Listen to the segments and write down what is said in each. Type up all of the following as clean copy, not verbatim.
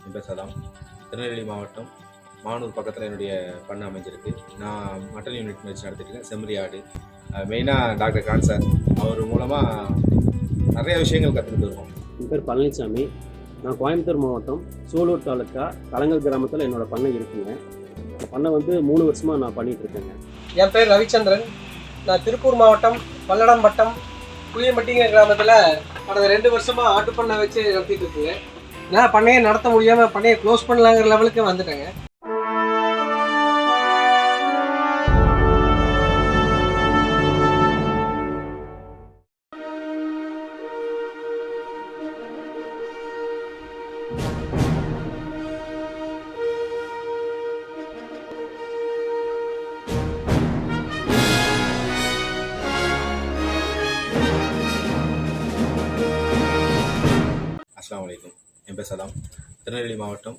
என் பேர் சலாம். திருநெல்வேலி மாவட்டம் மானூர் பக்கத்தில் என்னுடைய பண்ணை அமைஞ்சிருக்கு. நான் மட்டன் யூனிட் வச்சு நடத்திட்டுருக்கேன். செம்மறி ஆடு. மெயினாக டாக்டர் கான் சார் அவர் மூலமாக நிறைய விஷயங்கள் கற்றுக்கிட்டு இருக்கோம். என் பேர் பழனிசாமி. நான் கோயம்புத்தூர் மாவட்டம் சூலூர் தாலுக்கா கலங்கல் கிராமத்தில் என்னோடய பண்ணை இருக்குங்க. அந்த பண்ணை 3 வருஷமாக நான் பண்ணிகிட்ருக்கேங்க. என் பேர் ரவிச்சந்திரன். நான் திருப்பூர் மாவட்டம் பல்லடம் வட்டம் புளியம்பட்டிங்கிற கிராமத்தில் கடந்த 2 வருஷமாக ஆட்டு பண்ணை வச்சு நடத்திட்டு இருக்குங்க. நான் பண்ணையை நடத்த முடியாமல் பண்ணையை க்ளோஸ் பண்ணலாங்கிற லெவலுக்கு வந்துட்டேங்க. அஸ்ஸலாமு அலைக்கும். என் பேர் சலாம். திருநெல்வேலி மாவட்டம்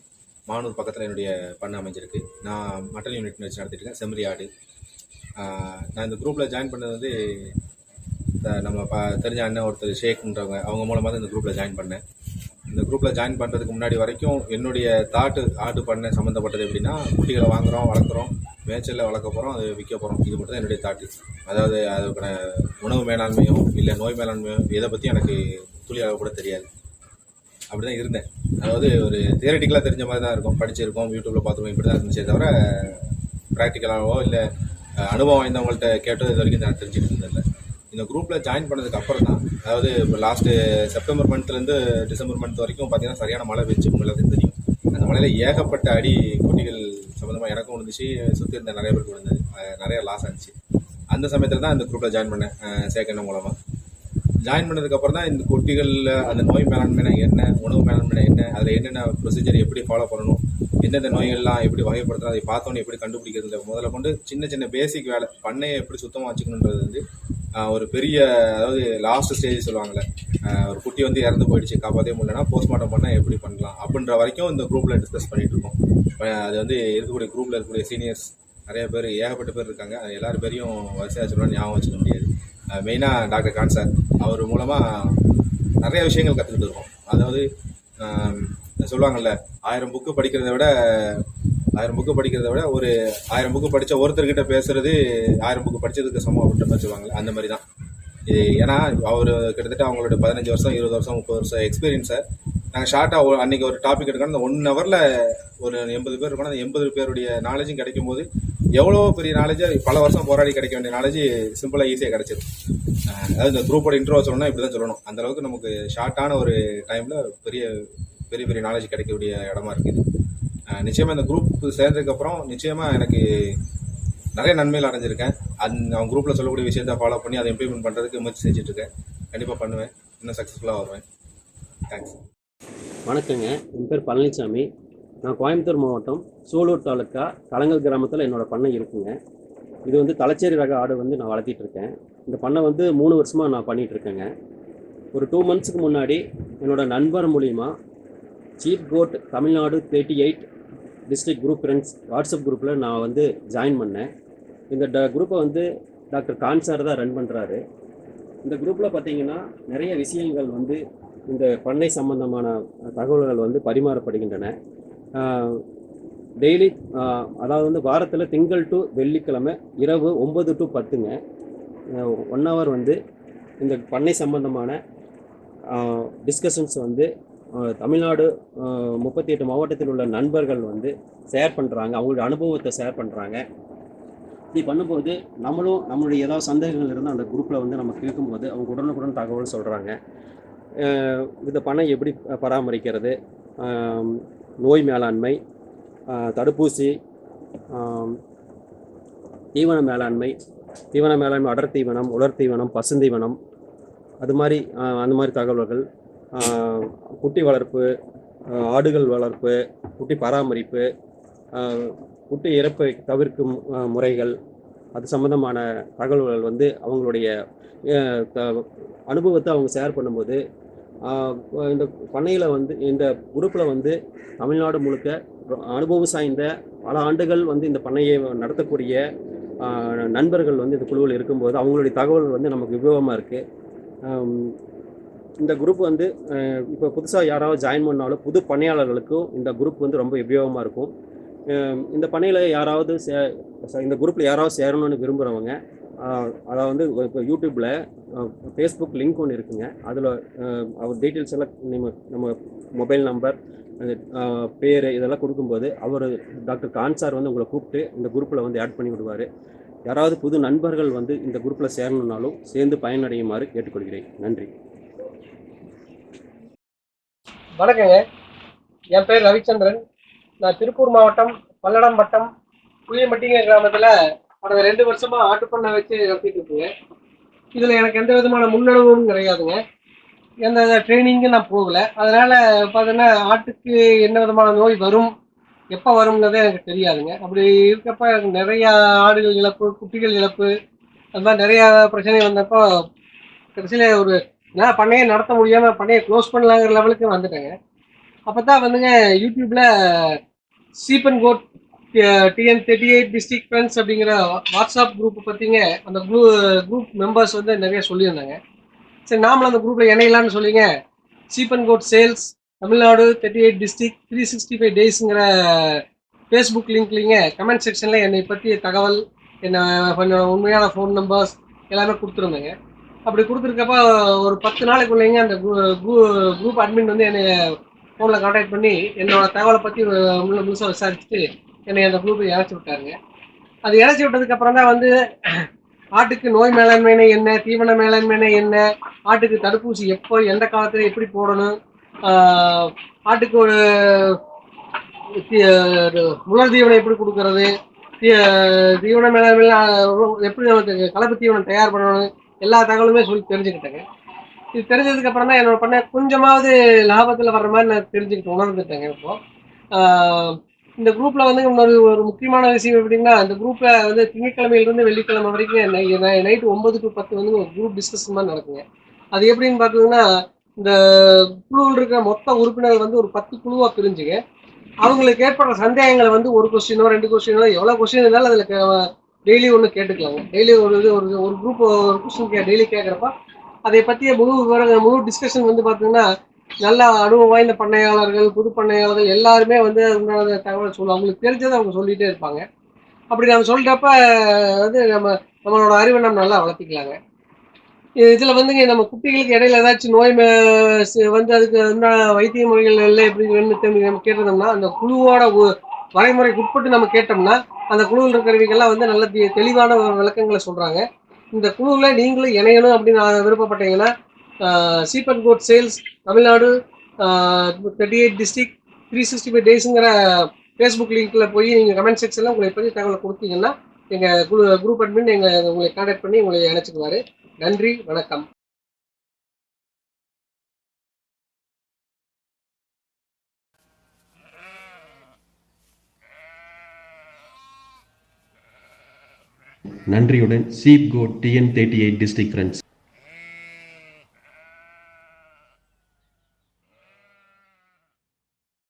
மானூர் பக்கத்தில் என்னுடைய பண்ணை அமைஞ்சிருக்கு. நான் மட்டன் யூனிட் வச்சு நடத்திட்டுருக்கேன். செம்மறி ஆடு. நான் இந்த குரூப்பில் ஜாயின் பண்ணது வந்து நம்ம தெரிஞ்ச அண்ணன் ஒருத்தர் ஷேக்குன்றவங்க, அவங்க மூலமாக தான் இந்த குரூப்பில் ஜாயின் பண்ணேன். இந்த குரூப்பில் ஜாயின் பண்ணுறதுக்கு முன்னாடி வரைக்கும் என்னுடைய ஆட்டு பண்ணை சம்மந்தப்பட்டது எப்படின்னா, குட்டிகளை வாங்குகிறோம், வளர்க்குறோம், மேய்ச்சலில் வளர்க்க போகிறோம், அது விற்க போகிறோம். இது மட்டும் தான் என்னுடைய தாட்டு. அதாவது அதுக்கான உணவு மேலாண்மையோ இல்லை நோய் மேலாண்மையோ இதை பற்றி எனக்கு துளி அளவு கூட தெரியாது. அப்படி தான் இருந்தேன். அதாவது ஒரு தியரட்டிக்கலாக தெரிஞ்ச மாதிரி தான் இருக்கும், படிச்சிருக்கோம், யூடியூப்பில் பார்த்துருக்கோம், இப்படி தான் இருந்துச்சே தவிர ப்ராக்டிக்கலாகவோ இல்லை அனுபவம் வாய்ந்தவங்கள்ட்ட கேட்டோ இது வரைக்கும் நான் தெரிஞ்சுட்டு இருந்ததில்லை. இந்த குரூப்பில் ஜாயின் பண்ணதுக்கு அப்புறம் தான், அதாவது இப்போ லாஸ்ட்டு செப்டம்பர் மந்த்லேருந்து டிசம்பர் மந்த் வரைக்கும் பார்த்தீங்கன்னா சரியான மழை பெஞ்சு உங்களுக்கு தெரியும். அந்த மழையில் ஏகப்பட்ட அடி குட்டிகள் சம்மந்தமாக எனக்கும் விழுந்துச்சு, சுற்றி இருந்த நிறைய பேருக்கு விழுந்தது, நிறைய லாஸ் ஆச்சு. அந்த சமயத்தில் தான் இந்த குரூப்பில் ஜாயின் பண்ணேன், சேகண்ண மூலமாக. ஜாயின் பண்ணதுக்கப்புறம் தான் இந்த குட்டிகளில் அந்த நோய் மேலாண்மை என்ன, உணவு மேலாண்மை என்ன, அதில் என்னென்ன ப்ரொசீஜர் எப்படி ஃபாலோ பண்ணணும், எந்தெந்த நோய்கள்லாம் எப்படி வகைப்படுத்தணும், அதை பார்த்தோன்னே எப்படி கண்டுபிடிக்கிறது முதல்ல கொண்டு சின்ன சின்ன பேசிக் வேலை, பண்ணையை எப்படி சுத்தமாக வச்சுக்கணுன்றது வந்து ஒரு பெரிய, அதாவது லாஸ்ட் ஸ்டேஜ் சொல்லுவாங்கள்ல, ஒரு குட்டி வந்து இறந்து போயிடுச்சு, காப்பாற்றவே முடியலன்னா போஸ்ட்மார்ட்டம் பண்ணால் எப்படி பண்ணலாம் அப்படின்ற வரைக்கும் இந்த குரூப்பில் டிஸ்கஸ் பண்ணிகிட்டு இருக்கோம். அது வந்து இருக்கக்கூடிய குரூப்பில் இருக்கக்கூடிய சீனியர்ஸ் நிறைய பேர், ஏகப்பட்ட பேர் இருக்காங்க. எல்லாரும் பேரையும் வரிசையாக சொல்லணும், ஞாபகம் வச்சுக்க முடியாது. மெயினாக டாக்டர் கான் சார் அவர் மூலமாக நிறைய விஷயங்கள் கற்றுக்கிட்டு இருக்கோம். அதாவது சொல்லுவாங்கள்ல, 1000 புக்கு படிக்கிறத விட ஒரு 1000 புக்கு படித்த ஒருத்தர்கிட்ட பேசுறது 1000 புக்கு படித்ததுக்கு சமம் அப்படின்ற மாதிரி சொல்லுவாங்கள்ல, அந்த மாதிரி தான் இது. ஏன்னா அவர் கிட்டத்தட்ட அவங்களோட 15 வருஷம் 20 வருஷம் 30 வருஷம் எக்ஸ்பீரியன்ஸை நாங்கள் ஷார்ட்டாக அன்றைக்கி ஒரு டாபிக் எடுக்கணும், அந்த 1 ஹவரில் ஒரு 80 பேர் இருக்கணும். அந்த 80 பேருடைய நாலேஜும் கிடைக்கும் போது எவ்வளோ பெரிய நாலேஜை பல வருஷம் போராடி கிடைக்க வேண்டிய நாலேஜ் சிம்பிளாக ஈஸியாக கிடைச்சிடும். அதாவது இந்த குரூப்போட இன்ட்ரோ சொல்லணும்னா இப்படி தான் சொல்லணும். அந்தளவுக்கு நமக்கு ஷார்ட்டான ஒரு டைமில் பெரிய பெரிய பெரிய நாலேஜ் கிடைக்கக்கூடிய இடமா இருக்குது. நிச்சயமாக இந்த குரூப் சேர்ந்ததுக்கப்புறம் நிச்சயமாக எனக்கு நிறைய நன்மைகள் அடைஞ்சிருக்கேன். அவங்க குரூப்பில் சொல்லக்கூடிய விஷயத்தை ஃபாலோ பண்ணி அதை இம்ப்ளிமெண்ட் பண்ணுறதுக்கு முயற்சி செஞ்சுட்ருக்கேன். கண்டிப்பாக பண்ணுவேன், இன்னும் சக்ஸஸ்ஃபுல்லாக வருவேன். தேங்க்ஸ். வணக்கங்க. என் பேர் பழனிசாமி. நான் கோயம்புத்தூர் மாவட்டம் சூலூர் தாலுக்கா கலங்கல் கிராமத்தில் என்னோடய பண்ணை இருக்குங்க. இது தலைச்சேரி ரக ஆடு நான் வளர்த்திட்ருக்கேன். இந்த பண்ணை 3 வருஷமாக நான் பண்ணிகிட்ருக்கேங்க. ஒரு 2 மந்த்ஸுக்கு முன்னாடி என்னோடய நண்பர் மூலிமா sheep goat Tamil Nadu 38 district group friends WhatsApp குரூப்பில் நான் ஜாயின் பண்ணேன். இந்த குரூப்பை டாக்டர் கான் சார் தான் ரன் பண்ணுறாரு. இந்த குரூப்பில் பார்த்திங்கன்னா நிறைய விஷயங்கள் இந்த பண்ணை சம்பந்தமான தகவல்கள் பரிமாறப்படுகின்றன. டெய்லி, அதாவது வாரத்தில் திங்கள் டு வெள்ளிக்கிழமை இரவு 9 to 10ங்க 1 ஹவர் இந்த பண்ணை சம்பந்தமான டிஸ்கஷன்ஸ் தமிழ்நாடு 38 மாவட்டத்தில் உள்ள நண்பர்கள் ஷேர் பண்ணுறாங்க, அவங்களோட அனுபவத்தை ஷேர் பண்ணுறாங்க. இப்படி பண்ணும்போது நம்மளுடைய ஏதாவது சந்தேகங்கள் இருந்தால் அந்த குரூப்பில் நம்ம கேட்கும்போது அவங்க உடனுக்குடன் தகவல் சொல்கிறாங்க. இந்த பண்ணை எப்படி பராமரிக்கிறது, நோய் மேலாண்மை, தடுப்பூசி, தீவன மேலாண்மை, அடர் தீவனம், உலர் தீவனம், பசுந்தீவனம், அந்த மாதிரி தகவல்கள், குட்டி வளர்ப்பு, ஆடுகள் வளர்ப்பு, குட்டி பராமரிப்பு, குட்டி இறப்பை தவிர்க்கும் முறைகள், அது சம்மந்தமான தகவல்கள் அவங்களுடைய அனுபவத்தை அவங்க ஷேர் பண்ணும்போது இந்த பண்ணையில் இந்த குரூப்பில் தமிழ்நாடு முழுக்க அனுபவம் சாய்ந்த பல ஆண்டுகள் இந்த பண்ணையை நடத்தக்கூடிய நண்பர்கள் இந்த குழுவில் இருக்கும்போது அவங்களுடைய தகவல் நமக்கு உபயோகமாக இருக்குது. இந்த குரூப் வந்து இப்போ புதுசாக யாராவது ஜாயின் பண்ணாலும் புது பணியாளர்களுக்கும் இந்த குரூப் வந்து ரொம்ப உபயோகமாக இருக்கும். இந்த பணியில் யாராவது இந்த குரூப்பில் யாராவது சேரணும்னு விரும்புகிறவங்க, அதாவது வந்து இப்போ யூடியூப்பில் ஃபேஸ்புக் லிங்க் ஒன்று இருக்குங்க. அதில் அவர் டீட்டெயில்ஸ் எல்லாம் நம்ம மொபைல் நம்பர், பேர் இதெல்லாம் கொடுக்கும்போது அவர் டாக்டர் கான் சார் வந்து உங்களை கூப்பிட்டு இந்த குரூப்பில் வந்து ஆட் பண்ணி விடுவார். யாராவது புது நண்பர்கள் வந்து இந்த குரூப்பில் சேரணுன்னாலும் சேர்ந்து பயனடையுமாறு கேட்டுக்கொள்கிறேன். நன்றி. வணக்கங்க, என் பேர் ரவிச்சந்திரன். நான் திருப்பூர் மாவட்டம் பல்லடம் வட்டம் புளியம்பட்டிங்க கிராமத்தில் கடந்த 2 வருஷமா ஆட்டுப்பண்ணை வச்சு நடத்திட்டு இருக்குங்க. இதில் எனக்கு எந்த விதமான முன்னனுபவமும் கிடையாதுங்க. எந்த ட்ரைனிங்கும் நான் போகலை. அதனால் பார்த்தீங்கன்னா ஆட்டுக்கு என்ன விதமான நோய் வரும், எப்போ வரும்னதே எனக்கு தெரியாதுங்க. அப்படி இருக்கப்ப எனக்கு நிறையா ஆடுகள் இழப்பு, குட்டிகள் இழப்பு, அது மாதிரி நிறையா பிரச்சனை வந்தப்போ கடைசியில் நான் பண்ணையை நடத்த முடியாமல் பண்ணையை க்ளோஸ் பண்ணலாங்கிற லெவலுக்கு வந்துட்டேங்க. அப்போ தான் வந்துங்க யூடியூப்பில் sheep and goat TN38 district friends அப்படிங்கிற வாட்ஸ்அப் குரூப் பற்றிங்க அந்த குரூப் மெம்பர்ஸ் வந்து நிறைய சொல்லியிருந்தாங்க. சரி, நாமளும் அந்த குரூப்பில் இணையலான்னு சொல்லிங்க sheep and goat sales Tamil Nadu 38 district 365 டேஸுங்கிற ஃபேஸ்புக் லிங்க்லிங்க கமெண்ட் செக்ஷனில் என்னை பற்றிய தகவல், என்னோட உண்மையான ஃபோன் நம்பர்ஸ் எல்லாமே கொடுத்துருந்தேங்க. அப்படி கொடுத்துருக்கப்ப ஒரு 10 நாளைக்குள்ளேங்க அந்த குரூப் அட்மின் வந்து என்னை ஃபோனில் கான்டாக்ட் பண்ணி என்னோட தகவலை பற்றி முழுசாக விசாரிச்சுட்டு என்னை அந்த குரூப்பை இணைச்சி விட்டாருங்க. அது இணைச்சி விட்டதுக்கப்புறம் தான் வந்து ஆட்டுக்கு நோய் மேலாண்மைனா என்ன, தீவன மேலாண்மைனா என்ன, ஆட்டுக்கு தடுப்பூசி எப்போ எந்த காலத்தில் எப்படி போடணும், ஆட்டுக்கு ஒரு உலர் தீவனம் எப்படி கொடுக்கறது, தீவன மேலாண்மையில் எப்படி நமக்கு கலப்பு தீவனம் தயார் பண்ணணும், எல்லா தகவலுமே சொல்லி தெரிஞ்சுக்கிட்டேங்க. இது தெரிஞ்சதுக்கப்புறம் தான் என்னோட பண்ண கொஞ்சமாவது லாபத்தில் வர்ற மாதிரி நான் தெரிஞ்சுக்கிட்டு உணர்ந்துட்டேங்க. இப்போ இந்த குரூப்பில் வந்து ஒரு முக்கியமான விஷயம் எப்படின்னா, இந்த குரூப்பில் வந்து திங்கட்கிழமையிலிருந்து வெள்ளிக்கிழமை வரைக்கும் நைட்டு 9 to 10 வந்து ஒரு குரூப் டிஸ்கஷன் மாதிரி நடக்குங்க. அது எப்படின்னு பார்த்தீங்கன்னா, இந்த குழுவில் இருக்கிற மொத்த உறுப்பினர்கள் வந்து ஒரு 10 குழுவாக பிரிஞ்சுங்க. அவங்களுக்கு ஏற்படுற சந்தேகங்களை வந்து ஒரு கொஸ்டினோ 2 கொஸ்டினோ எவ்வளோ கொஸ்டின் இருந்தாலும் அதில் டெய்லி ஒன்று கேட்டுக்கலாங்க. டெய்லி ஒரு குரூப் ஒரு கொஸ்டின் டெய்லி கேட்குறப்ப அதை பற்றிய முழு டிஸ்கஷன் வந்து பார்த்தீங்கன்னா நல்ல அனுபவம் வாய்ந்த பண்ணையாளர்கள், புது பண்ணையாளர்கள் எல்லாருமே வந்து உண்டான தகவல் சொல்லுவாங்க. அவங்களுக்கு தெரிஞ்சதை அவங்க சொல்லிகிட்டே இருப்பாங்க. அப்படி நம்ம சொல்கிறப்ப வந்து நம்மளோட அறிவை நம்ம நல்லா வளர்த்திக்கலாங்க. இதில் வந்துங்க நம்ம குட்டிகளுக்கு இடையில ஏதாச்சும் நோய் வந்து அதுக்கு உண்டான வைத்திய முறைகள் எல்லாம் எப்படி நம்ம கேட்டிருந்தோம்னா அந்த குழுவோட வரைமுறைக்கு உட்பட்டு நம்ம கேட்டோம்னா அந்த குழுவில் இருக்கிறவங்கெல்லாம் வந்து நல்ல தெளிவான விளக்கங்களை சொல்கிறாங்க. இந்த குழுவில் நீங்களும் இணையணும் அப்படின்னு விருப்பப்பட்டீங்கன்னா sheep and goat sales Tamil Nadu 38 district 365 டேஸுங்கிற ஃபேஸ்புக் லிங்க்கில் போய் நீங்கள் கமெண்ட் செக்ஷனில் உங்களை பற்றி தகவலை கொடுத்தீங்கன்னா எங்கள் குரூப் அட்மின் உங்களை கான்டாக்ட் பண்ணி உங்களை இணைச்சிக்குவார். நன்றி, வணக்கம். நன்றியுடன் cheap code TN38 district friends.